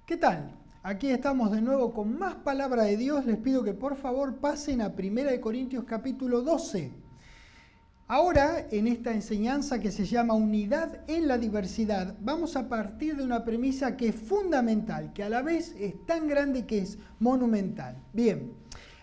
¿Qué tal? Aquí estamos de nuevo con más palabra de Dios. Les pido que por favor pasen a 1 Corintios capítulo 12. Ahora, en esta enseñanza que se llama Unidad en la Diversidad, vamos a partir de una premisa que es fundamental, que a la vez es tan grande que es monumental. Bien,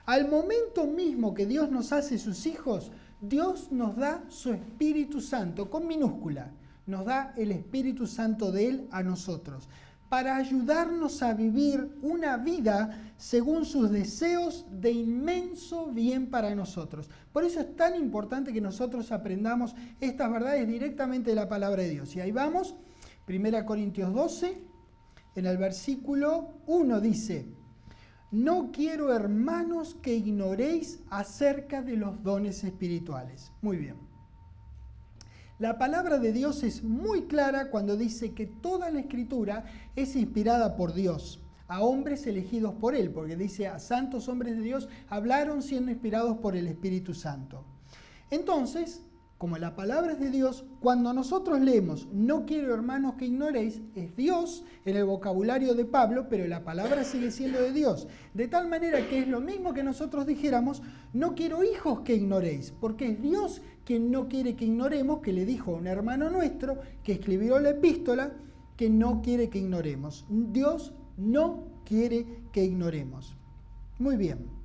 al momento mismo que Dios nos hace sus hijos, Dios nos da su Espíritu Santo, con minúscula. Nos da el Espíritu Santo de Él a nosotros, para ayudarnos a vivir una vida según sus deseos de inmenso bien para nosotros. Por eso es tan importante que nosotros aprendamos estas verdades directamente de la palabra de Dios. Y ahí vamos, 1 Corintios 12, en el versículo 1 dice: no quiero, hermanos, que ignoréis acerca de los dones espirituales. Muy bien. La palabra de Dios es muy clara cuando dice que toda la Escritura es inspirada por Dios, a hombres elegidos por Él, porque dice a santos hombres de Dios hablaron siendo inspirados por el Espíritu Santo. Entonces, como la palabra es de Dios, cuando nosotros leemos no quiero, hermanos, que ignoréis, es Dios en el vocabulario de Pablo, pero la palabra sigue siendo de Dios. De tal manera que es lo mismo que nosotros dijéramos no quiero, hijos, que ignoréis, porque es Dios quien no quiere que ignoremos, que le dijo a un hermano nuestro que escribió la epístola que no quiere que ignoremos. Dios no quiere que ignoremos. Muy bien.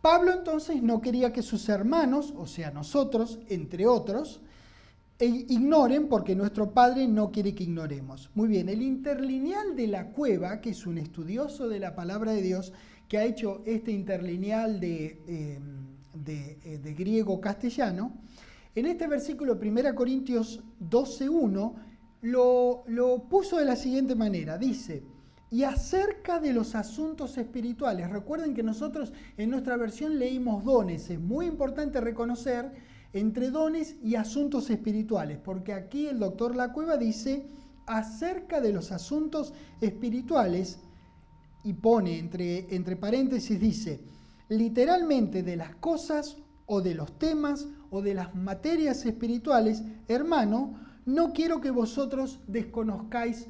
Pablo entonces no quería que sus hermanos, o sea nosotros, entre otros, ignoren porque nuestro Padre no quiere que ignoremos. Muy bien, el interlineal de la Cueva, que es un estudioso de la palabra de Dios, que ha hecho este interlineal de griego-castellano, en este versículo 1 Corintios 12:1 lo puso de la siguiente manera, dice: y acerca de los asuntos espirituales, recuerden que nosotros en nuestra versión leímos dones, es muy importante reconocer entre dones y asuntos espirituales, porque aquí el doctor Lacueva dice acerca de los asuntos espirituales y pone entre paréntesis, dice literalmente de las cosas o de los temas o de las materias espirituales, hermano, no quiero que vosotros desconozcáis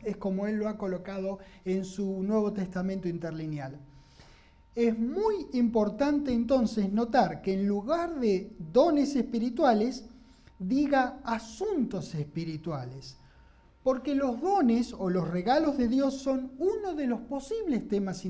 es como él lo ha colocado en su Nuevo Testamento interlineal. Es muy importante entonces notar que en lugar de dones espirituales, diga asuntos espirituales, porque los dones o los regalos de Dios son uno de los posibles temas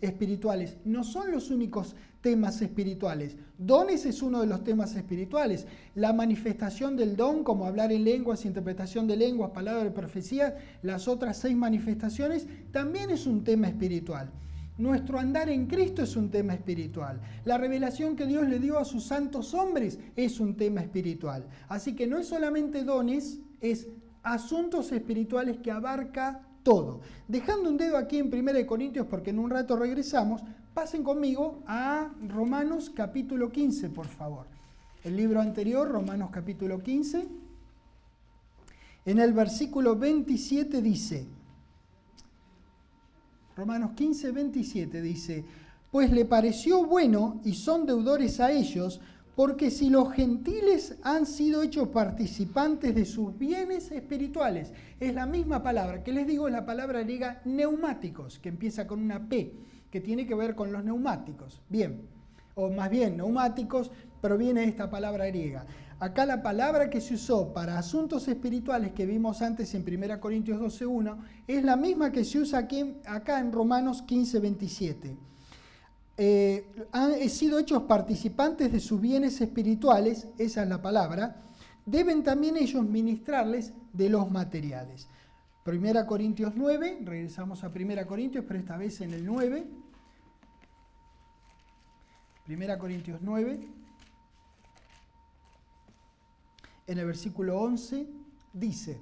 espirituales, no son los únicos temas espirituales. Dones es uno de los temas espirituales. La manifestación del don, como hablar en lenguas, interpretación de lenguas, palabra de profecía, las otras 6 manifestaciones, también es un tema espiritual. Nuestro andar en Cristo es un tema espiritual. La revelación que Dios le dio a sus santos hombres es un tema espiritual. Así que no es solamente dones, es asuntos espirituales que abarca todo. Dejando un dedo aquí en 1 Corintios, porque en un rato regresamos, pasen conmigo a Romanos capítulo 15, por favor. El libro anterior, Romanos capítulo 15, en el versículo 27 dice, Romanos 15, 27 dice, pues le pareció bueno y son deudores a ellos, porque si los gentiles han sido hechos participantes de sus bienes espirituales, es la misma palabra, que les digo, es la palabra griega neumáticos, que empieza con una P, que tiene que ver con los neumáticos. Bien, o más bien neumáticos, proviene de esta palabra griega. Acá la palabra que se usó para asuntos espirituales que vimos antes en 1 Corintios 12:1 es la misma que se usa acá en Romanos 15:27. Han sido hechos participantes de sus bienes espirituales, esa es la palabra, deben también ellos ministrarles de los materiales. 1 Corintios 9, regresamos a 1 Corintios, pero esta vez en el 9. 1 Corintios 9, en el versículo 11, dice: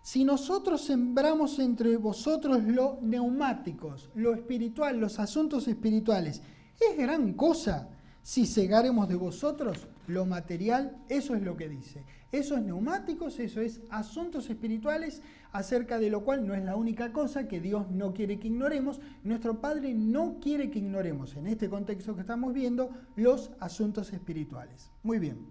si nosotros sembramos entre vosotros lo neumáticos, lo espiritual, los asuntos espirituales, es gran cosa si segáremos de vosotros lo material. Eso es lo que dice. Esos neumáticos, eso es asuntos espirituales, acerca de lo cual no es la única cosa que Dios no quiere que ignoremos. Nuestro Padre no quiere que ignoremos, en este contexto que estamos viendo, los asuntos espirituales. Muy bien.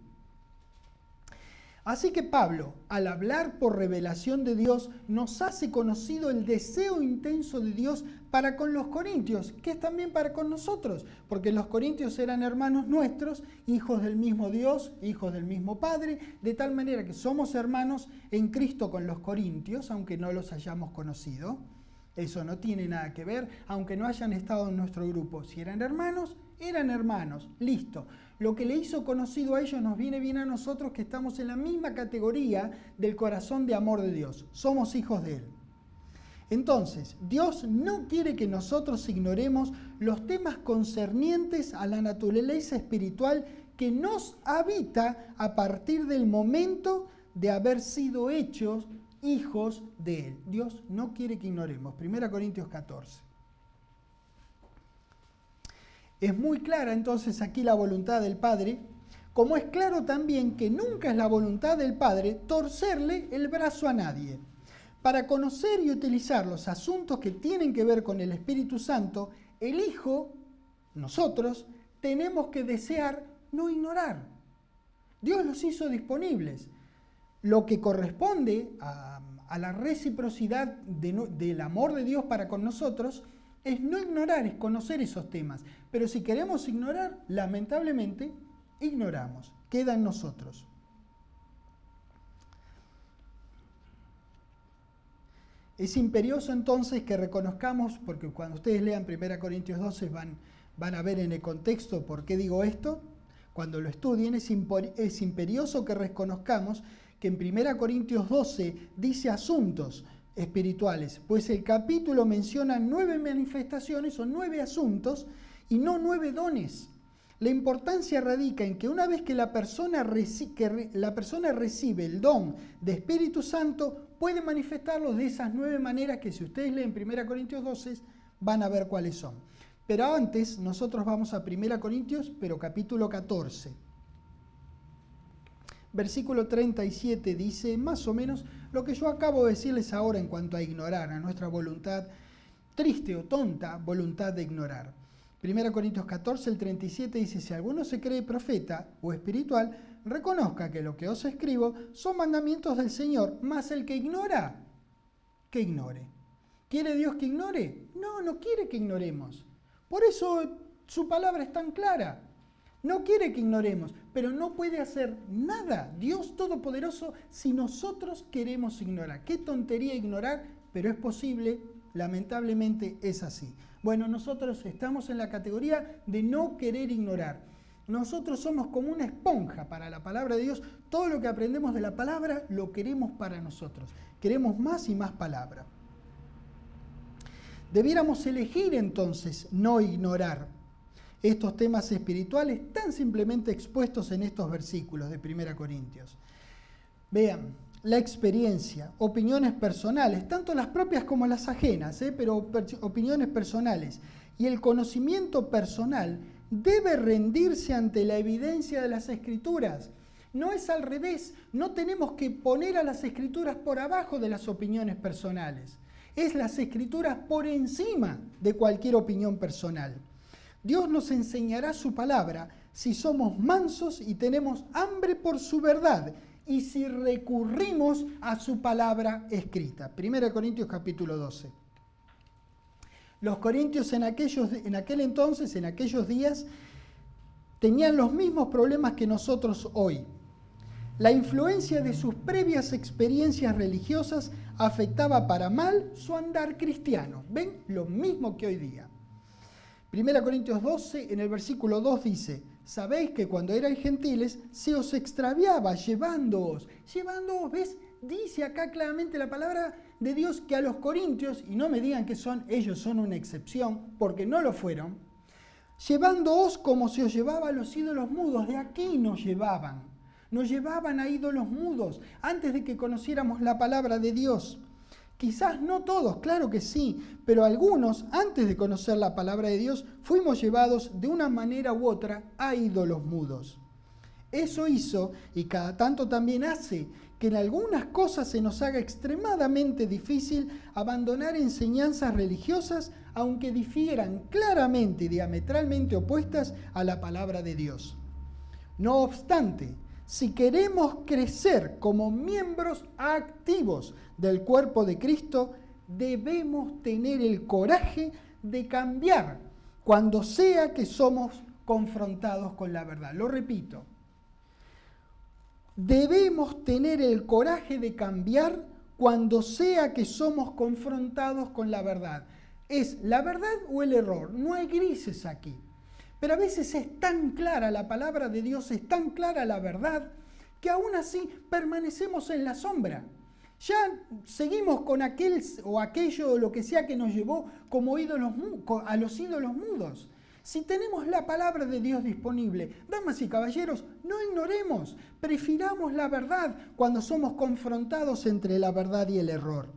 Así que Pablo, al hablar por revelación de Dios, nos hace conocido el deseo intenso de Dios para con los corintios, que es también para con nosotros, porque los corintios eran hermanos nuestros, hijos del mismo Dios, hijos del mismo Padre, de tal manera que somos hermanos en Cristo con los corintios, aunque no los hayamos conocido. Eso no tiene nada que ver, aunque no hayan estado en nuestro grupo. Si eran hermanos, listo. Lo que le hizo conocido a ellos nos viene bien a nosotros, que estamos en la misma categoría del corazón de amor de Dios. Somos hijos de Él. Entonces, Dios no quiere que nosotros ignoremos los temas concernientes a la naturaleza espiritual que nos habita a partir del momento de haber sido hechos hijos de Él. Dios no quiere que ignoremos. 1 Corintios 14. Es muy clara entonces aquí la voluntad del Padre, como es claro también que nunca es la voluntad del Padre torcerle el brazo a nadie. Para conocer y utilizar los asuntos que tienen que ver con el Espíritu Santo, el Hijo, nosotros, tenemos que desear no ignorar. Dios los hizo disponibles. Lo que corresponde a la reciprocidad del amor de Dios para con nosotros es no ignorar, es conocer esos temas. Pero si queremos ignorar, lamentablemente, ignoramos. Queda en nosotros. Es imperioso entonces que reconozcamos, porque cuando ustedes lean 1 Corintios 12 van a ver en el contexto por qué digo esto. Cuando lo estudien, es imperioso que reconozcamos que en 1 Corintios 12 dice asuntos espirituales, pues el capítulo menciona 9 manifestaciones o 9 asuntos y no 9 dones. La importancia radica en que una vez que la persona recibe el don de Espíritu Santo, puede manifestarlos de esas 9 maneras que si ustedes leen 1 Corintios 12 van a ver cuáles son. Pero antes nosotros vamos a 1 Corintios, pero capítulo 14. Versículo 37 dice más o menos lo que yo acabo de decirles ahora en cuanto a ignorar, a nuestra voluntad, triste o tonta voluntad de ignorar. 1 Corintios 14, el 37 dice, si alguno se cree profeta o espiritual, reconozca que lo que os escribo son mandamientos del Señor, mas el que ignora, que ignore. ¿Quiere Dios que ignore? No, no quiere que ignoremos. Por eso su palabra es tan clara. No quiere que ignoremos, pero no puede hacer nada Dios Todopoderoso si nosotros queremos ignorar. Qué tontería ignorar, pero es posible, lamentablemente es así. Bueno, nosotros estamos en la categoría de no querer ignorar. Nosotros somos como una esponja para la palabra de Dios. Todo lo que aprendemos de la palabra lo queremos para nosotros. Queremos más y más palabra. Debiéramos elegir entonces no ignorar estos temas espirituales tan simplemente expuestos en estos versículos de 1 Corintios. Vean, la experiencia, opiniones personales, tanto las propias como las ajenas, pero opiniones personales, y el conocimiento personal debe rendirse ante la evidencia de las Escrituras. No es al revés, no tenemos que poner a las Escrituras por abajo de las opiniones personales. Es las Escrituras por encima de cualquier opinión personal. Dios nos enseñará su palabra si somos mansos y tenemos hambre por su verdad y si recurrimos a su palabra escrita. 1 Corintios capítulo 12. Los corintios en aquel entonces, en aquellos días, tenían los mismos problemas que nosotros hoy. La influencia de sus previas experiencias religiosas afectaba para mal su andar cristiano. ¿Ven? Lo mismo que hoy día. 1 Corintios 12, en el versículo 2 dice, sabéis que cuando erais gentiles se os extraviaba llevándoos, ¿ves? Dice acá claramente la palabra de Dios que a los corintios, y no me digan que ellos son una excepción, porque no lo fueron, llevándoos como se os llevaba a los ídolos mudos, de aquí nos llevaban a ídolos mudos, antes de que conociéramos la palabra de Dios. Quizás no todos, claro que sí, pero algunos, antes de conocer la palabra de Dios, fuimos llevados de una manera u otra a ídolos mudos. Eso hizo, y cada tanto también hace, que en algunas cosas se nos haga extremadamente difícil abandonar enseñanzas religiosas, aunque difieran claramente y diametralmente opuestas a la palabra de Dios. No obstante, si queremos crecer como miembros activos del cuerpo de Cristo, debemos tener el coraje de cambiar cuando sea que somos confrontados con la verdad. Lo repito. Debemos tener el coraje de cambiar cuando sea que somos confrontados con la verdad. ¿Es la verdad o el error? No hay grises aquí. Pero a veces es tan clara la palabra de Dios, es tan clara la verdad, que aún así permanecemos en la sombra. Ya seguimos con aquel o aquello o lo que sea que nos llevó como ídolos, a los ídolos mudos. Si tenemos la palabra de Dios disponible, damas y caballeros, no ignoremos, prefiramos la verdad cuando somos confrontados entre la verdad y el error.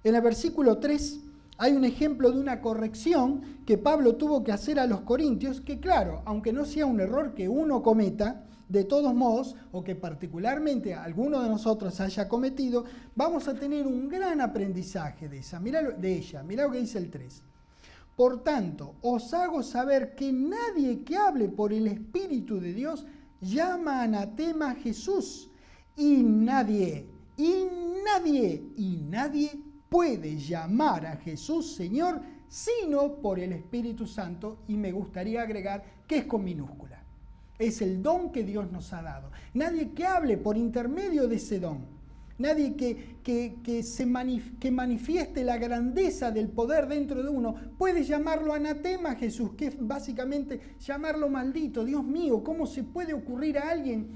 En el versículo 3 hay un ejemplo de una corrección que Pablo tuvo que hacer a los corintios, que claro, aunque no sea un error que uno cometa, de todos modos, o que particularmente alguno de nosotros haya cometido, vamos a tener un gran aprendizaje de ella. Mirá lo que dice el 3. Por tanto, os hago saber que nadie que hable por el Espíritu de Dios llama anatema a Jesús, y nadie puede llamar a Jesús Señor sino por el Espíritu Santo, y me gustaría agregar que es con minúscula. Es el don que Dios nos ha dado. Nadie que hable por intermedio de ese don, nadie que manifieste la grandeza del poder dentro de uno, puede llamarlo anatema a Jesús, que es básicamente llamarlo maldito. Dios mío, ¿cómo se puede ocurrir a alguien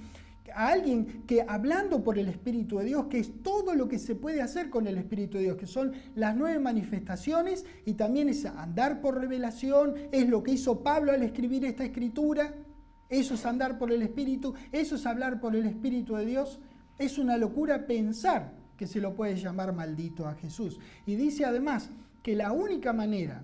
que hablando por el Espíritu de Dios, que es todo lo que se puede hacer con el Espíritu de Dios, que son las 9 manifestaciones, y también es andar por revelación, es lo que hizo Pablo al escribir esta escritura, eso es andar por el Espíritu, eso es hablar por el Espíritu de Dios? Es una locura pensar que se lo puede llamar maldito a Jesús. Y dice además que la única manera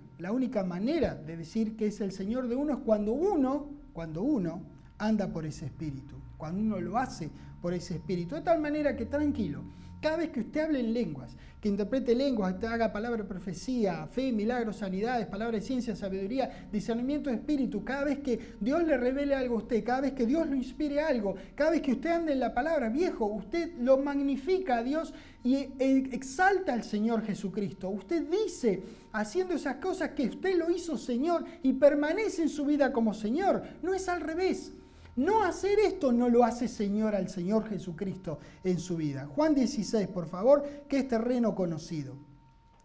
de decir que es el Señor de uno es cuando uno anda por ese Espíritu, cuando uno lo hace por ese Espíritu. De tal manera que tranquilo, cada vez que usted hable en lenguas, que interprete lenguas, que haga palabra de profecía, fe, milagros, sanidades, palabra de ciencia, sabiduría, discernimiento de espíritu, cada vez que Dios le revele algo a usted, cada vez que Dios lo inspire algo, cada vez que usted ande en la palabra, viejo, usted lo magnifica a Dios y exalta al Señor Jesucristo. Usted dice, haciendo esas cosas, que usted lo hizo Señor y permanece en su vida como Señor. No es al revés. No hacer esto no lo hace Señor al Señor Jesucristo en su vida. Juan 16, por favor, que es terreno conocido.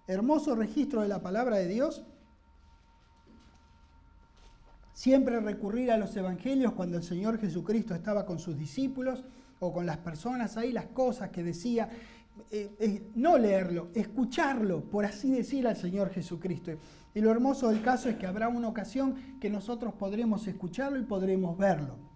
Hermoso registro de la palabra de Dios. Siempre recurrir a los evangelios cuando el Señor Jesucristo estaba con sus discípulos o con las personas ahí, las cosas que decía. No leerlo, escucharlo, por así decir, al Señor Jesucristo. Y lo hermoso del caso es que habrá una ocasión que nosotros podremos escucharlo y podremos verlo.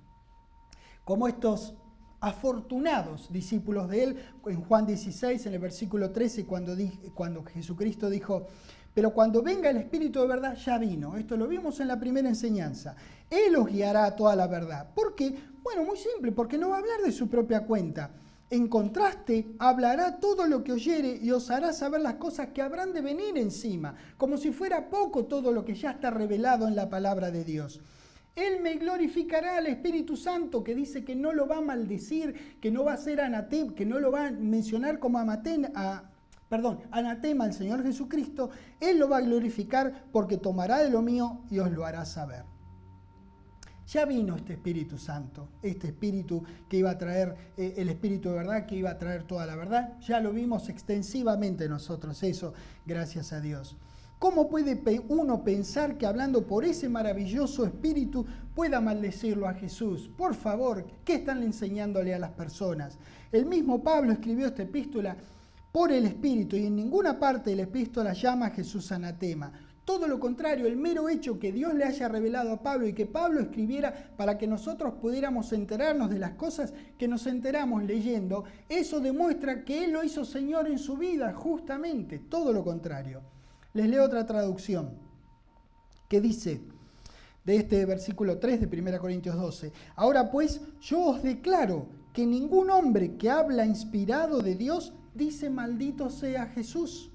Como estos afortunados discípulos de él, en Juan 16, en el versículo 13, cuando Jesucristo dijo, pero cuando venga el Espíritu de verdad, ya vino. Esto lo vimos en la primera enseñanza. Él os guiará a toda la verdad. ¿Por qué? Bueno, muy simple, porque no va a hablar de su propia cuenta. En contraste, hablará todo lo que oyere y os hará saber las cosas que habrán de venir encima, como si fuera poco todo lo que ya está revelado en la palabra de Dios. Él me glorificará al Espíritu Santo, que dice que no lo va a maldecir, que no va a ser anatema, que no lo va a mencionar como anatema al Señor Jesucristo. Él lo va a glorificar porque tomará de lo mío y os lo hará saber. Ya vino este Espíritu Santo, este Espíritu que iba a traer, el Espíritu de verdad que iba a traer toda la verdad. Ya lo vimos extensivamente nosotros, eso, gracias a Dios. ¿Cómo puede uno pensar que hablando por ese maravilloso Espíritu pueda maldecirlo a Jesús? Por favor, ¿qué están enseñándole a las personas? El mismo Pablo escribió esta epístola por el Espíritu y en ninguna parte de la epístola llama a Jesús anatema. Todo lo contrario, el mero hecho que Dios le haya revelado a Pablo y que Pablo escribiera para que nosotros pudiéramos enterarnos de las cosas que nos enteramos leyendo, eso demuestra que Él lo hizo Señor en su vida, justamente, todo lo contrario. Les leo otra traducción que dice, de este versículo 3 de 1 Corintios 12, ahora pues yo os declaro que ningún hombre que habla inspirado de Dios dice maldito sea Jesús,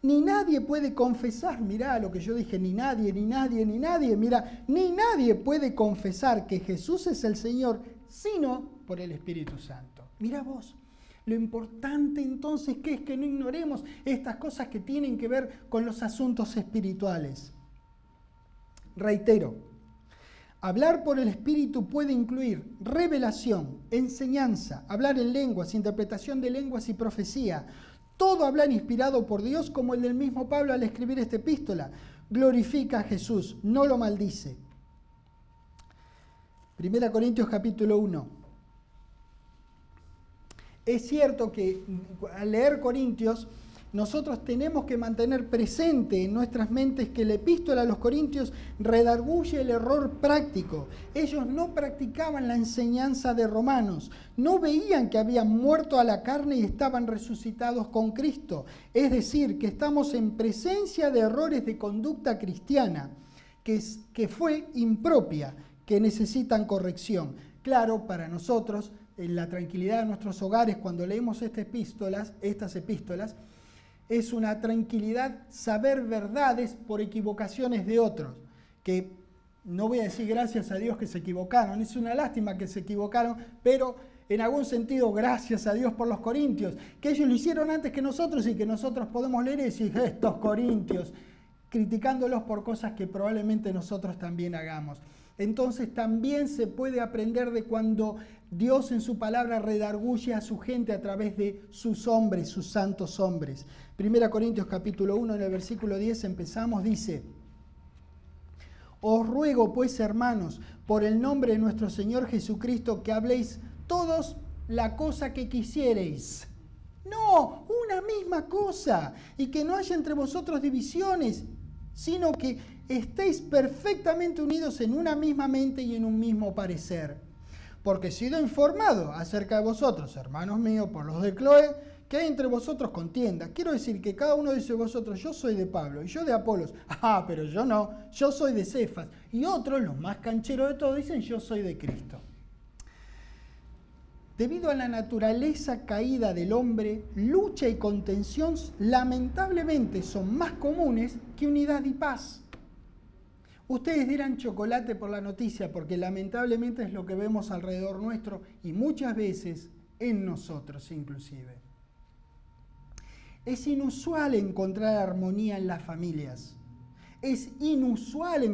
Ni nadie puede confesar, mirá lo que yo dije, ni nadie, mirá, ni nadie puede confesar que Jesús es el Señor, sino por el Espíritu Santo. Mirá vos, lo importante entonces que es que no ignoremos estas cosas que tienen que ver con los asuntos espirituales. Reitero, hablar por el Espíritu puede incluir revelación, enseñanza, hablar en lenguas, interpretación de lenguas y profecía. Todo hablar inspirado por Dios, como el del mismo Pablo al escribir esta epístola. Glorifica a Jesús, no lo maldice. 1 Corintios capítulo 1. Es cierto que al leer Corintios, nosotros tenemos que mantener presente en nuestras mentes que la epístola a los Corintios redarguye el error práctico. Ellos no practicaban la enseñanza de Romanos, no veían que habían muerto a la carne y estaban resucitados con Cristo. Es decir, que estamos en presencia de errores de conducta cristiana, que fue impropia, que necesitan corrección. Claro, para nosotros, en la tranquilidad de nuestros hogares, cuando leemos estas epístolas, es una tranquilidad saber verdades por equivocaciones de otros, que no voy a decir gracias a Dios que se equivocaron, es una lástima que se equivocaron, pero en algún sentido gracias a Dios por los corintios, que ellos lo hicieron antes que nosotros y que nosotros podemos leer y decir, estos corintios, criticándolos por cosas que probablemente nosotros también hagamos. Entonces también se puede aprender de cuando Dios en su palabra redarguye a su gente a través de sus hombres, sus santos hombres. 1 Corintios capítulo 1, en el versículo 10 empezamos, dice: Os ruego pues, hermanos, por el nombre de nuestro Señor Jesucristo, que habléis todos la cosa que quisiereis. No, una misma cosa, y que no haya entre vosotros divisiones, sino que estéis perfectamente unidos en una misma mente y en un mismo parecer. Porque he sido informado acerca de vosotros, hermanos míos, por los de Cloé, que hay entre vosotros contienda. Quiero decir que cada uno dice vosotros, yo soy de Pablo, y yo de Apolos. Ah, pero yo no, yo soy de Cefas. Y otros, los más cancheros de todos, dicen, yo soy de Cristo. Debido a la naturaleza caída del hombre, lucha y contención lamentablemente son más comunes que unidad y paz. Ustedes dirán chocolate por la noticia, porque lamentablemente es lo que vemos alrededor nuestro y muchas veces en nosotros inclusive. Es inusual encontrar armonía en las familias. Es inusual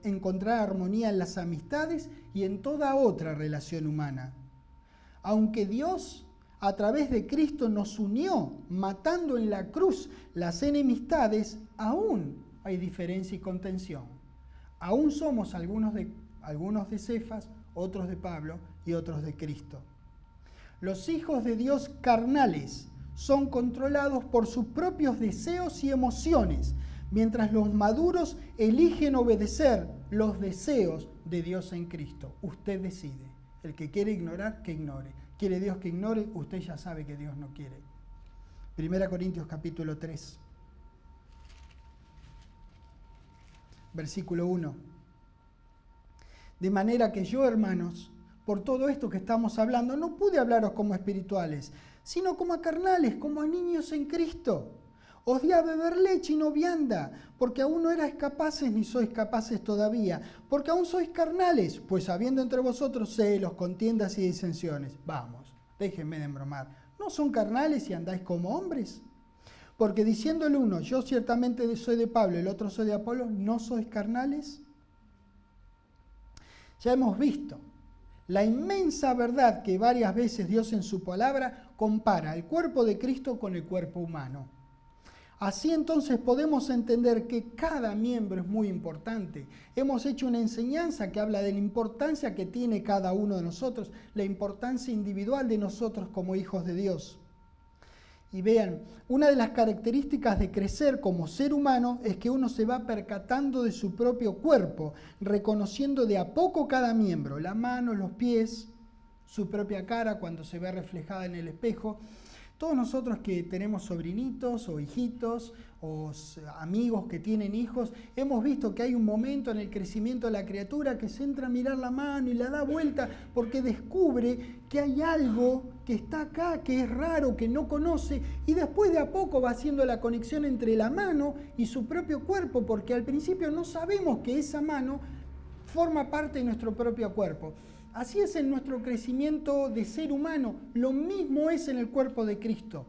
encontrar armonía en las amistades y en toda otra relación humana. Aunque Dios, a través de Cristo, nos unió, matando en la cruz las enemistades, aún hay diferencia y contención. Aún somos algunos de Cefas, otros de Pablo y otros de Cristo. Los hijos de Dios carnales son controlados por sus propios deseos y emociones, mientras los maduros eligen obedecer los deseos de Dios en Cristo. Usted decide. El que quiere ignorar, que ignore. ¿Quiere Dios que ignore? Usted ya sabe que Dios no quiere. 1 Corintios capítulo 3, versículo 1. De manera que yo, hermanos, por todo esto que estamos hablando, no pude hablaros como espirituales, sino como a carnales, como a niños en Cristo. Os di a beber leche y no vianda, porque aún no erais capaces ni sois capaces todavía, porque aún sois carnales, pues habiendo entre vosotros celos, contiendas y disensiones. Vamos, déjenme de embromar. ¿No son carnales y andáis como hombres? Porque diciendo el uno, yo ciertamente soy de Pablo, el otro soy de Apolo, ¿no sois carnales? Ya hemos visto la inmensa verdad que varias veces Dios en su palabra compara el cuerpo de Cristo con el cuerpo humano. Así entonces podemos entender que cada miembro es muy importante. Hemos hecho una enseñanza que habla de la importancia que tiene cada uno de nosotros, la importancia individual de nosotros como hijos de Dios. Y vean, una de las características de crecer como ser humano es que uno se va percatando de su propio cuerpo, reconociendo de a poco cada miembro, la mano, los pies, su propia cara cuando se ve reflejada en el espejo. Todos nosotros que tenemos sobrinitos o hijitos o amigos que tienen hijos, hemos visto que hay un momento en el crecimiento de la criatura que se entra a mirar la mano y la da vuelta porque descubre que hay algo que está acá, que es raro, que no conoce, y después de a poco va haciendo la conexión entre la mano y su propio cuerpo, porque al principio no sabemos que esa mano forma parte de nuestro propio cuerpo. Así es en nuestro crecimiento de ser humano, lo mismo es en el cuerpo de Cristo.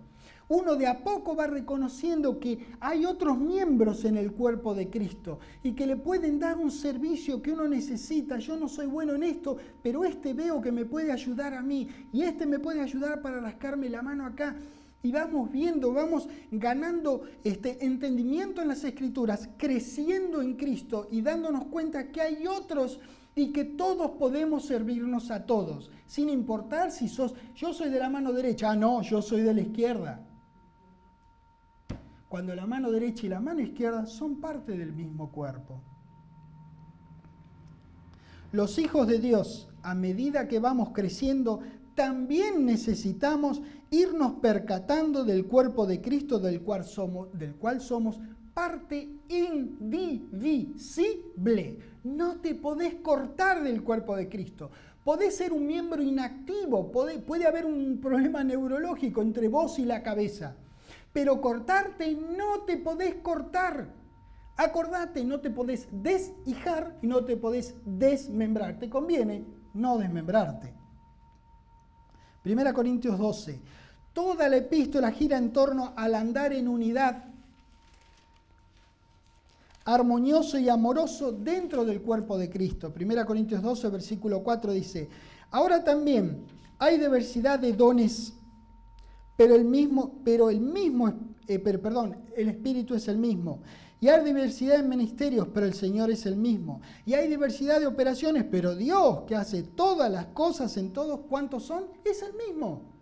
Uno de a poco va reconociendo que hay otros miembros en el cuerpo de Cristo y que le pueden dar un servicio que uno necesita. Yo no soy bueno en esto, pero este veo que me puede ayudar a mí y este me puede ayudar para rascarme la mano acá. Y vamos viendo, vamos ganando entendimiento en las Escrituras, creciendo en Cristo y dándonos cuenta que hay otros y que todos podemos servirnos a todos, sin importar si yo soy de la mano derecha, no, yo soy de la izquierda. Cuando la mano derecha y la mano izquierda son parte del mismo cuerpo. Los hijos de Dios, a medida que vamos creciendo, también necesitamos irnos percatando del cuerpo de Cristo del cual somos parte indivisible. No te podés cortar del cuerpo de Cristo. Podés ser un miembro inactivo, puede haber un problema neurológico entre vos y la cabeza, pero cortarte no te podés cortar. Acordate, no te podés deshijar y no te podés desmembrar. Te conviene no desmembrarte. 1 Corintios 12. Toda la epístola gira en torno al andar en unidad, armonioso y amoroso dentro del cuerpo de Cristo. 1 Corintios 12, versículo 4 dice, ahora también hay diversidad de dones, pero el Espíritu es el mismo. Y hay diversidad de ministerios, pero el Señor es el mismo. Y hay diversidad de operaciones, pero Dios, que hace todas las cosas en todos cuantos son, es el mismo.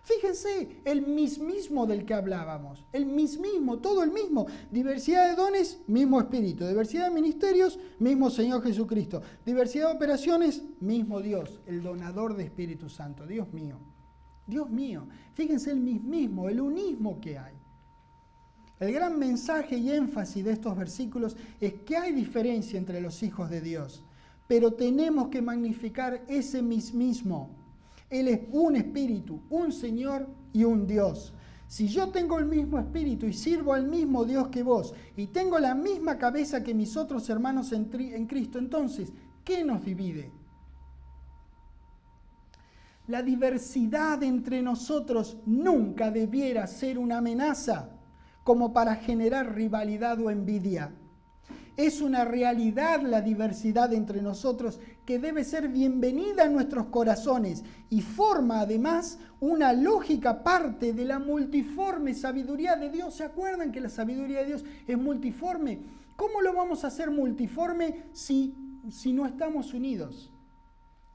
Fíjense, el mismo del que hablábamos, el mismo, todo el mismo. Diversidad de dones, mismo Espíritu. Diversidad de ministerios, mismo Señor Jesucristo. Diversidad de operaciones, mismo Dios, el donador de Espíritu Santo. Dios mío, Dios mío. Fíjense el mismo, el unismo que hay. El gran mensaje y énfasis de estos versículos es que hay diferencia entre los hijos de Dios, pero tenemos que magnificar ese mismo. Él es un espíritu, un Señor y un Dios. Si yo tengo el mismo espíritu y sirvo al mismo Dios que vos y tengo la misma cabeza que mis otros hermanos en Cristo, entonces, ¿qué nos divide? La diversidad entre nosotros nunca debiera ser una amenaza como para generar rivalidad o envidia. Es una realidad la diversidad entre nosotros que debe ser bienvenida en nuestros corazones y forma además una lógica parte de la multiforme sabiduría de Dios. ¿Se acuerdan que la sabiduría de Dios es multiforme? ¿Cómo lo vamos a hacer multiforme si no estamos unidos?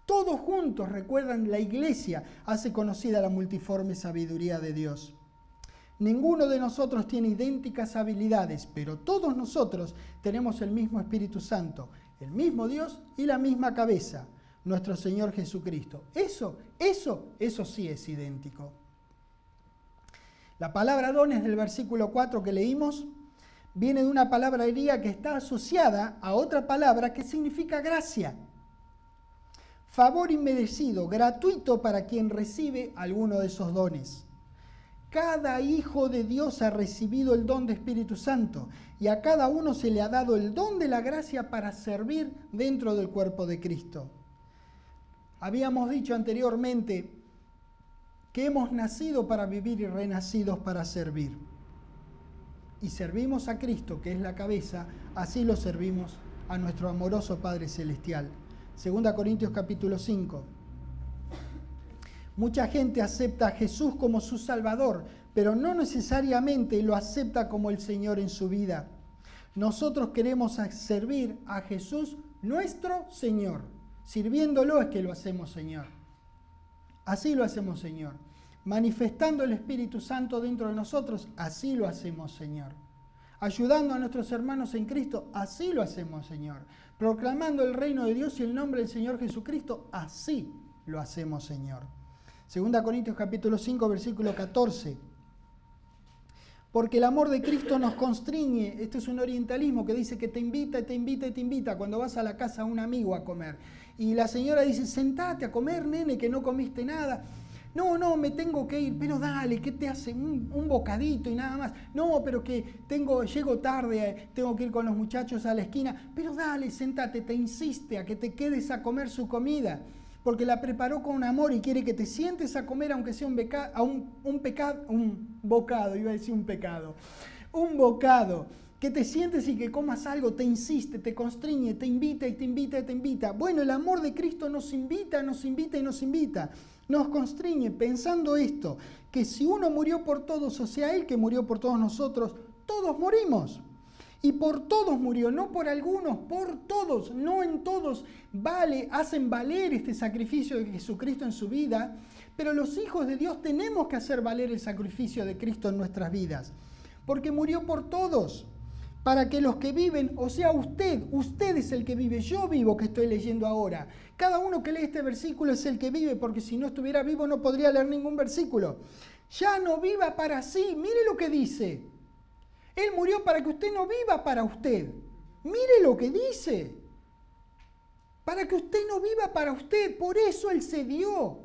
Todos juntos, recuerdan, la iglesia hace conocida la multiforme sabiduría de Dios. Ninguno de nosotros tiene idénticas habilidades, pero todos nosotros tenemos el mismo Espíritu Santo, el mismo Dios y la misma cabeza, nuestro Señor Jesucristo. Eso sí es idéntico. La palabra dones del versículo 4 que leímos viene de una palabra griega que está asociada a otra palabra que significa gracia. Favor inmerecido, gratuito para quien recibe alguno de esos dones. Cada hijo de Dios ha recibido el don de Espíritu Santo y a cada uno se le ha dado el don de la gracia para servir dentro del cuerpo de Cristo. Habíamos dicho anteriormente que hemos nacido para vivir y renacidos para servir. Y servimos a Cristo, que es la cabeza, así lo servimos a nuestro amoroso Padre Celestial. 2 Corintios capítulo 5. Mucha gente acepta a Jesús como su Salvador, pero no necesariamente lo acepta como el Señor en su vida. Nosotros queremos servir a Jesús, nuestro Señor. Sirviéndolo es que lo hacemos Señor. Así lo hacemos Señor. Manifestando el Espíritu Santo dentro de nosotros, así lo hacemos Señor. Ayudando a nuestros hermanos en Cristo, así lo hacemos Señor. Proclamando el reino de Dios y el nombre del Señor Jesucristo, así lo hacemos Señor. 2 Corintios capítulo 5, versículo 14. Porque el amor de Cristo nos constriñe. Esto es un orientalismo que dice que te invita, te invita, te invita cuando vas a la casa de un amigo a comer. Y la señora dice, sentate a comer, nene, que no comiste nada. No, me tengo que ir, pero dale, ¿qué te hace? Un bocadito y nada más. No, pero que llego tarde, tengo que ir con los muchachos a la esquina. Pero dale, sentate, te insiste a que te quedes a comer su comida. Porque la preparó con amor y quiere que te sientes a comer, aunque sea un bocado. Que te sientes y que comas algo, te insiste, te constriñe, te invita y te invita y te invita. Bueno, el amor de Cristo nos invita, nos invita y nos invita. Nos constriñe pensando esto, que si uno murió por todos, o sea, Él que murió por todos nosotros, todos morimos. Y por todos murió, no por algunos, por todos, no en todos hacen valer este sacrificio de Jesucristo en su vida, pero los hijos de Dios tenemos que hacer valer el sacrificio de Cristo en nuestras vidas, porque murió por todos, para que los que viven, o sea, usted es el que vive, yo vivo que estoy leyendo ahora. Cada uno que lee este versículo es el que vive, porque si no estuviera vivo no podría leer ningún versículo. Ya no viva para sí, mire lo que dice. Él murió para que usted no viva para usted. Mire lo que dice. Para que usted no viva para usted. Por eso Él se dio.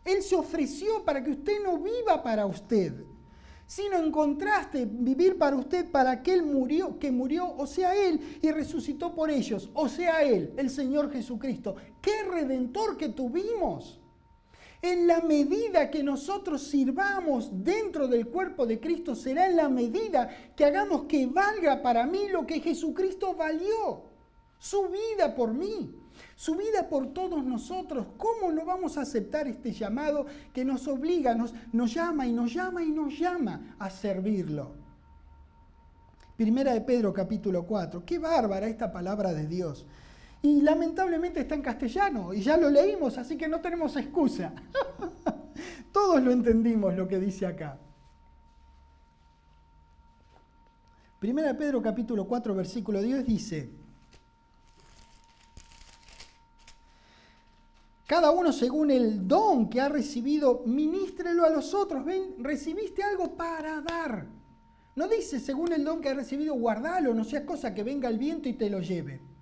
Él se ofreció para que usted no viva para usted. Sino en contraste, vivir para usted, para aquel que murió, o sea, Él, y resucitó por ellos. O sea, Él, el Señor Jesucristo. ¡Qué redentor que tuvimos! En la medida que nosotros sirvamos dentro del cuerpo de Cristo, será en la medida que hagamos que valga para mí lo que Jesucristo valió. Su vida por mí, su vida por todos nosotros. ¿Cómo no vamos a aceptar este llamado que nos obliga, nos llama y nos llama y nos llama a servirlo? Primera de Pedro capítulo 4. Qué bárbara esta palabra de Dios. Y lamentablemente está en castellano, y ya lo leímos, así que no tenemos excusa. Todos lo entendimos lo que dice acá. Primera de Pedro capítulo 4, versículo 10 dice: cada uno según el don que ha recibido, ministrelo a los otros. Ven, recibiste algo para dar. No dice según el don que ha recibido, guardalo, no sea cosa que venga el viento y te lo lleve.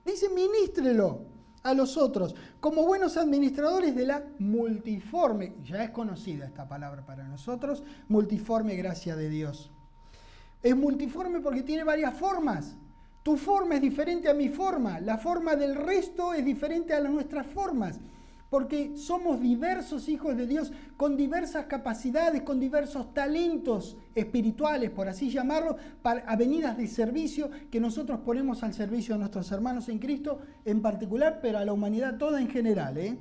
Dice, ministrelo a los otros, como buenos administradores de la multiforme, ya es conocida esta palabra para nosotros, multiforme gracia de Dios. Es multiforme porque tiene varias formas. Tu forma es diferente a mi forma, la forma del resto es diferente a nuestras formas, porque somos diversos hijos de Dios, con diversas capacidades, con diversos talentos espirituales, por así llamarlo, para avenidas de servicio que nosotros ponemos al servicio de nuestros hermanos en Cristo en particular, pero a la humanidad toda en general.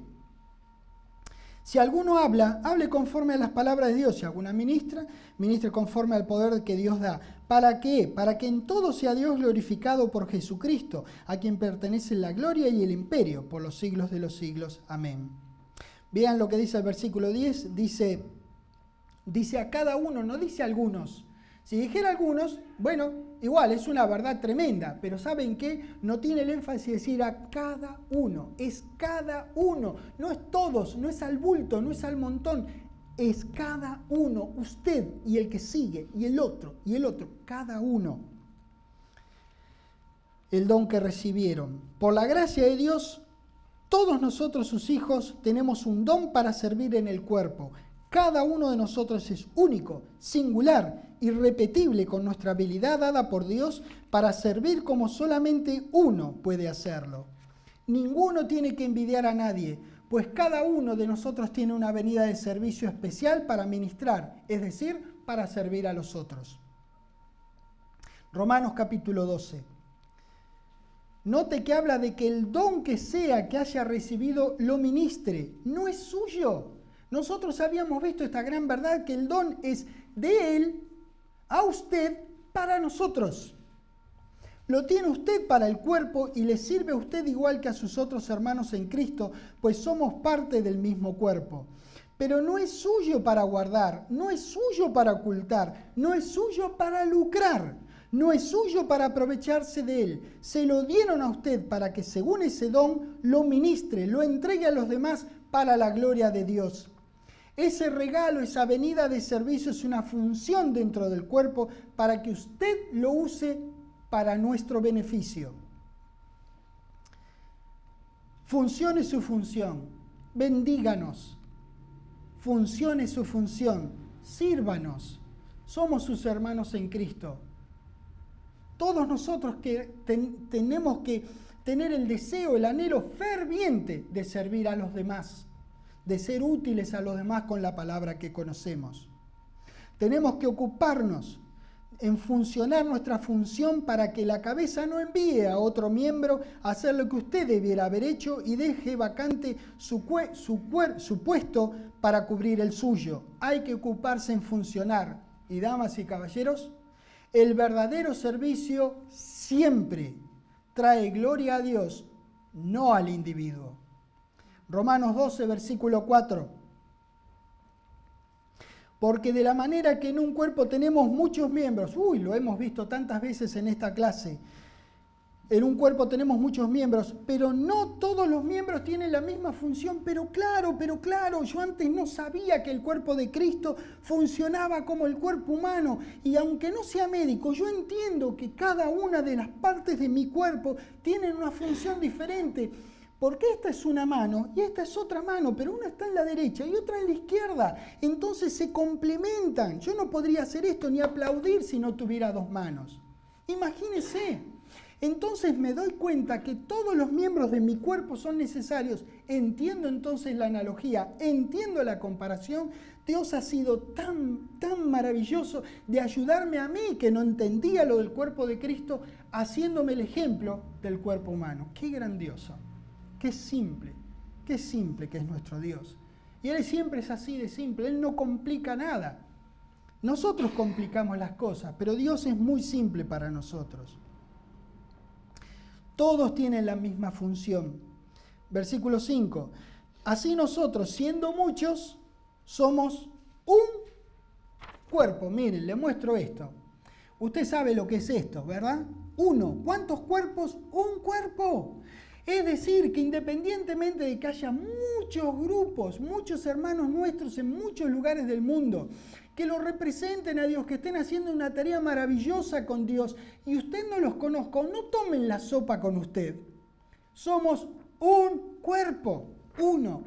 Si alguno habla, hable conforme a las palabras de Dios. Si alguna ministre conforme al poder que Dios da. ¿Para qué? Para que en todo sea Dios glorificado por Jesucristo, a quien pertenece la gloria y el imperio por los siglos de los siglos. Amén. Vean lo que dice el versículo 10. Dice a cada uno, no dice a algunos. Si dijera algunos, bueno, igual es una verdad tremenda, pero ¿saben qué? No tiene el énfasis de decir a cada uno, es cada uno, no es todos, no es al bulto, no es al montón, es cada uno, usted y el que sigue, y el otro, cada uno. El don que recibieron. Por la gracia de Dios, todos nosotros, sus hijos, tenemos un don para servir en el cuerpo. Cada uno de nosotros es único, singular, irrepetible, con nuestra habilidad dada por Dios para servir como solamente uno puede hacerlo. Ninguno tiene que envidiar a nadie, pues cada uno de nosotros tiene una avenida de servicio especial para ministrar, es decir, para servir a los otros. Romanos capítulo 12. Note que habla de que el don que sea que haya recibido lo ministre, no es suyo. Nosotros habíamos visto esta gran verdad que el don es de Él a usted para nosotros. Lo tiene usted para el cuerpo y le sirve a usted igual que a sus otros hermanos en Cristo, pues somos parte del mismo cuerpo. Pero no es suyo para guardar, no es suyo para ocultar, no es suyo para lucrar, no es suyo para aprovecharse de él. Se lo dieron a usted para que según ese don lo ministre, lo entregue a los demás para la gloria de Dios. Ese regalo, esa venida de servicio es una función dentro del cuerpo para que usted lo use para nuestro beneficio. Funcione su función, bendíganos, funcione su función, sírvanos. Somos sus hermanos en Cristo. Todos nosotros que tenemos que tener el deseo, el anhelo ferviente de servir a los demás, de ser útiles a los demás con la palabra que conocemos. Tenemos que ocuparnos en funcionar nuestra función para que la cabeza no envíe a otro miembro a hacer lo que usted debiera haber hecho y deje vacante su puesto para cubrir el suyo. Hay que ocuparse en funcionar. Y damas y caballeros, el verdadero servicio siempre trae gloria a Dios, no al individuo. Romanos 12, versículo 4. Porque de la manera que en un cuerpo tenemos muchos miembros, lo hemos visto tantas veces en esta clase, en un cuerpo tenemos muchos miembros, pero no todos los miembros tienen la misma función. Pero claro, yo antes no sabía que el cuerpo de Cristo funcionaba como el cuerpo humano. Y aunque no sea médico, yo entiendo que cada una de las partes de mi cuerpo tienen una función diferente. Porque esta es una mano y esta es otra mano, pero una está en la derecha y otra en la izquierda. Entonces se complementan. Yo no podría hacer esto ni aplaudir si no tuviera dos manos. Imagínese. Entonces me doy cuenta que todos los miembros de mi cuerpo son necesarios. Entiendo entonces la analogía, entiendo la comparación. Dios ha sido tan maravilloso de ayudarme a mí, que no entendía lo del cuerpo de Cristo, haciéndome el ejemplo del cuerpo humano. ¡Qué grandioso! ¡Qué simple! ¡Qué simple que es nuestro Dios! Y Él siempre es así de simple, Él no complica nada. Nosotros complicamos las cosas, pero Dios es muy simple para nosotros. Todos tienen la misma función. Versículo 5. Así nosotros, siendo muchos, somos un cuerpo. Miren, le muestro esto. Usted sabe lo que es esto, ¿verdad? Uno. ¿Cuántos cuerpos? Un cuerpo. Es decir, que independientemente de que haya muchos grupos, muchos hermanos nuestros en muchos lugares del mundo, que lo representen a Dios, que estén haciendo una tarea maravillosa con Dios, y usted no los conozca, no tomen la sopa con usted. Somos un cuerpo, uno.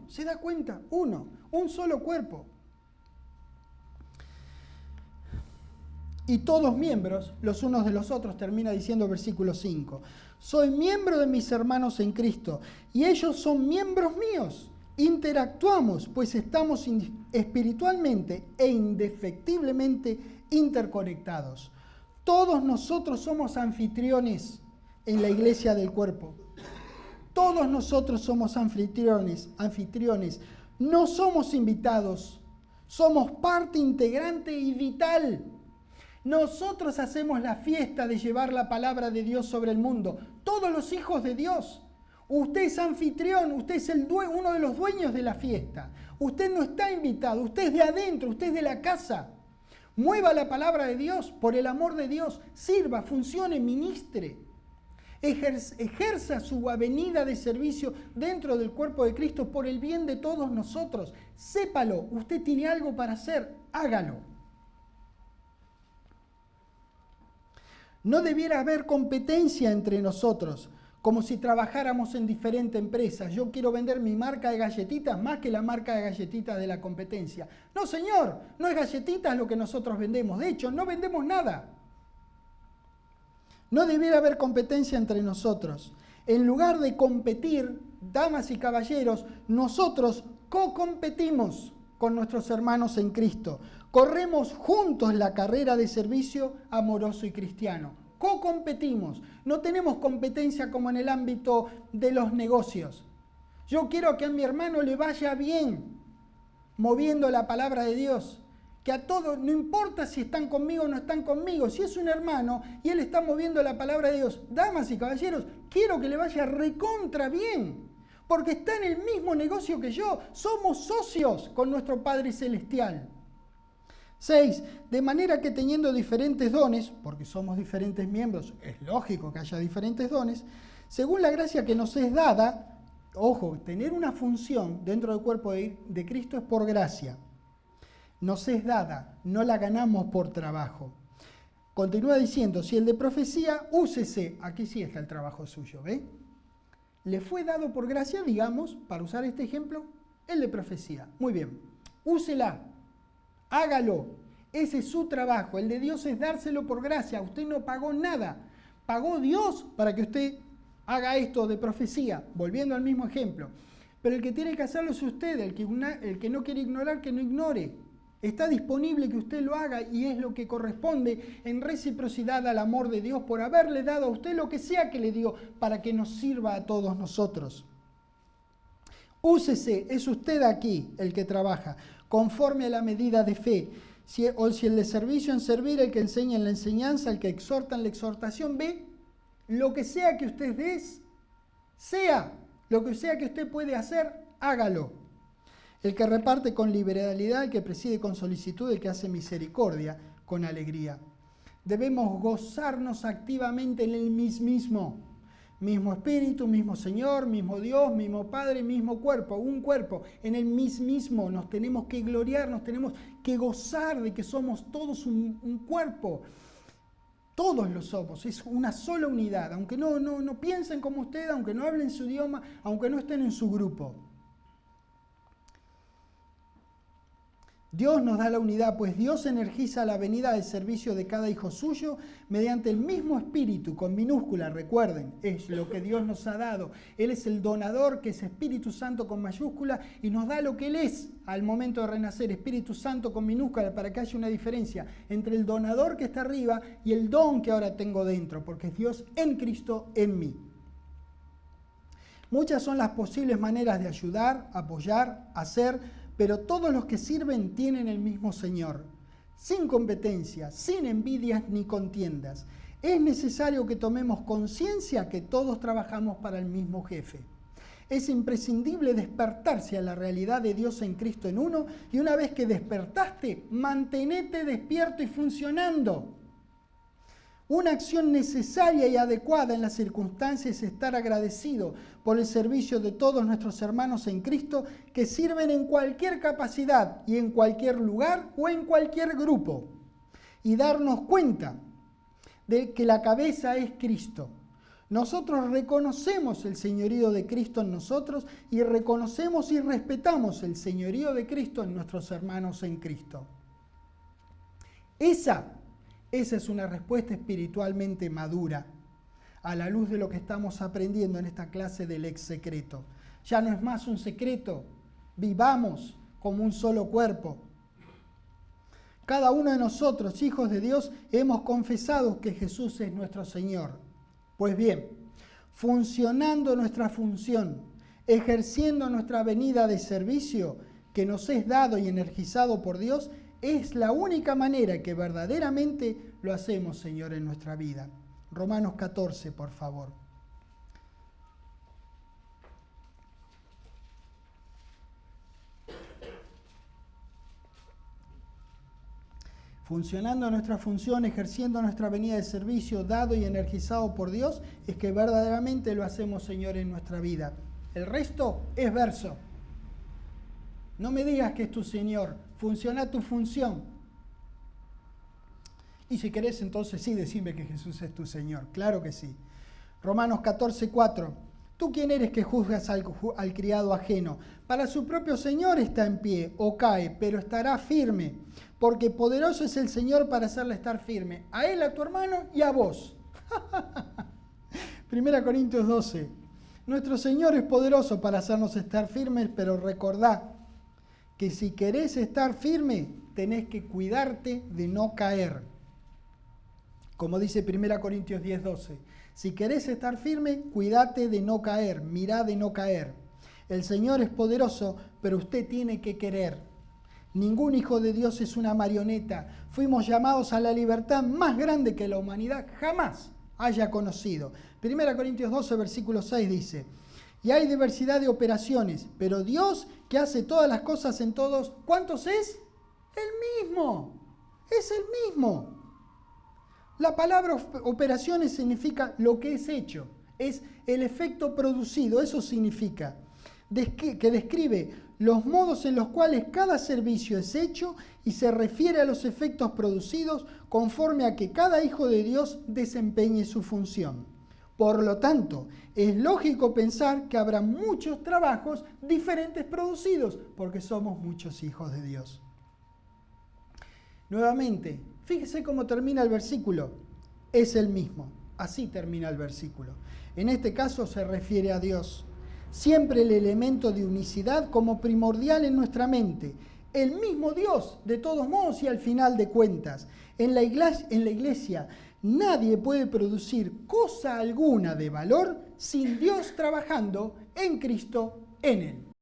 ¿Se da cuenta? Un solo cuerpo. Y todos miembros, los unos de los otros, termina diciendo versículo 5. Soy miembro de mis hermanos en Cristo, y ellos son miembros míos. Interactuamos, pues estamos espiritualmente e indefectiblemente interconectados. Todos nosotros somos anfitriones en la iglesia del cuerpo. Todos nosotros somos anfitriones. No somos invitados, somos parte integrante y vital. Nosotros hacemos la fiesta de llevar la palabra de Dios sobre el mundo. Todos los hijos de Dios. Usted es anfitrión, usted es uno de los dueños de la fiesta. Usted no está invitado, usted es de adentro, usted es de la casa. Mueva la palabra de Dios por el amor de Dios. Sirva, funcione, ministre. Ejerza su avenida de servicio dentro del cuerpo de Cristo por el bien de todos nosotros. Sépalo, usted tiene algo para hacer, hágalo. No debiera haber competencia entre nosotros, como si trabajáramos en diferentes empresas. Yo quiero vender mi marca de galletitas más que la marca de galletitas de la competencia. No, señor, no es galletitas lo que nosotros vendemos. De hecho, no vendemos nada. No debiera haber competencia entre nosotros. En lugar de competir, damas y caballeros, nosotros co-competimos con nuestros hermanos en Cristo. Corremos juntos la carrera de servicio amoroso y cristiano. Co-competimos. No tenemos competencia como en el ámbito de los negocios. Yo quiero que a mi hermano le vaya bien moviendo la palabra de Dios. Que a todos, no importa si están conmigo o no están conmigo, si es un hermano y él está moviendo la palabra de Dios, damas y caballeros, quiero que le vaya recontra bien, porque está en el mismo negocio que yo, somos socios con nuestro Padre Celestial. 6. De manera que teniendo diferentes dones, porque somos diferentes miembros, es lógico que haya diferentes dones, según la gracia que nos es dada, ojo, tener una función dentro del cuerpo de Cristo es por gracia. Nos es dada, no la ganamos por trabajo. Continúa diciendo, si el de profecía, úsese. Aquí sí está el trabajo suyo, ¿ve? Le fue dado por gracia, digamos, para usar este ejemplo, el de profecía. Muy bien, úsela, hágalo. Ese es su trabajo. El de Dios es dárselo por gracia. Usted no pagó nada. Pagó Dios para que usted haga esto de profecía. Volviendo al mismo ejemplo. Pero el que tiene que hacerlo es usted. El que no quiere ignorar, que no ignore. Está disponible que usted lo haga y es lo que corresponde en reciprocidad al amor de Dios por haberle dado a usted lo que sea que le dio para que nos sirva a todos nosotros. Úsese, es usted aquí el que trabaja, conforme a la medida de fe. Si el de servicio en servir, el que enseña en la enseñanza, el que exhorta en la exhortación, ve, lo que sea que usted des, sea, lo que sea que usted puede hacer, hágalo. El que reparte con liberalidad, el que preside con solicitud, el que hace misericordia con alegría. Debemos gozarnos activamente en el mismo espíritu, mismo Señor, mismo Dios, mismo Padre, mismo cuerpo, un cuerpo. En el mismo nos tenemos que gloriar, nos tenemos que gozar de que somos todos un cuerpo. Todos lo somos, es una sola unidad, aunque no piensen como usted, aunque no hablen su idioma, aunque no estén en su grupo. Dios nos da la unidad, pues Dios energiza la venida del servicio de cada hijo suyo mediante el mismo espíritu, con minúscula, recuerden, es lo que Dios nos ha dado. Él es el donador, que es Espíritu Santo con mayúscula, y nos da lo que Él es al momento de renacer, Espíritu Santo con minúscula, para que haya una diferencia entre el donador que está arriba y el don que ahora tengo dentro, porque es Dios en Cristo en mí. Muchas son las posibles maneras de ayudar, apoyar, hacer, pero todos los que sirven tienen el mismo Señor, sin competencia, sin envidias ni contiendas. Es necesario que tomemos conciencia que todos trabajamos para el mismo jefe. Es imprescindible despertarse a la realidad de Dios en Cristo en uno, y una vez que despertaste, mantenete despierto y funcionando. Una acción necesaria y adecuada en las circunstancias es estar agradecido por el servicio de todos nuestros hermanos en Cristo que sirven en cualquier capacidad y en cualquier lugar o en cualquier grupo. Y darnos cuenta de que la cabeza es Cristo. Nosotros reconocemos el señorío de Cristo en nosotros y reconocemos y respetamos el señorío de Cristo en nuestros hermanos en Cristo. Esa es una respuesta espiritualmente madura a la luz de lo que estamos aprendiendo en esta clase del ex secreto. Ya no es más un secreto, vivamos como un solo cuerpo. Cada uno de nosotros, hijos de Dios, hemos confesado que Jesús es nuestro Señor. Pues bien, funcionando nuestra función, ejerciendo nuestra venida de servicio que nos es dado y energizado por Dios, es la única manera que verdaderamente lo hacemos, Señor, en nuestra vida. Romanos 14, por favor. Funcionando nuestra función, ejerciendo nuestra venida de servicio, dado y energizado por Dios, es que verdaderamente lo hacemos, Señor, en nuestra vida. El resto es verso. No me digas que es tu Señor, funciona tu función. Y si querés, entonces sí, decime que Jesús es tu Señor. Claro que sí. Romanos 14, 4. ¿Tú quién eres que juzgas al criado ajeno? Para su propio Señor está en pie o cae, pero estará firme, porque poderoso es el Señor para hacerle estar firme. A él, a tu hermano y a vos. 1 Corintios 12. Nuestro Señor es poderoso para hacernos estar firmes, pero recordá que si querés estar firme, tenés que cuidarte de no caer. Como dice 1 Corintios 10, 12. Si querés estar firme, cuídate de no caer, mirá de no caer. El Señor es poderoso, pero usted tiene que querer. Ningún hijo de Dios es una marioneta. Fuimos llamados a la libertad más grande que la humanidad jamás haya conocido. 1 Corintios 12, versículo 6 dice: y hay diversidad de operaciones, pero Dios que hace todas las cosas en todos, ¿cuántos es? El mismo. Es el mismo. La palabra operaciones significa lo que es hecho, es el efecto producido, eso significa. que describe los modos en los cuales cada servicio es hecho y se refiere a los efectos producidos conforme a que cada hijo de Dios desempeñe su función. Por lo tanto, es lógico pensar que habrá muchos trabajos diferentes producidos, porque somos muchos hijos de Dios. Nuevamente, fíjese cómo termina el versículo. Es el mismo. Así termina el versículo. En este caso se refiere a Dios. Siempre el elemento de unicidad como primordial en nuestra mente. El mismo Dios, de todos modos y al final de cuentas. En la iglesia nadie puede producir cosa alguna de valor sin Dios trabajando en Cristo en él.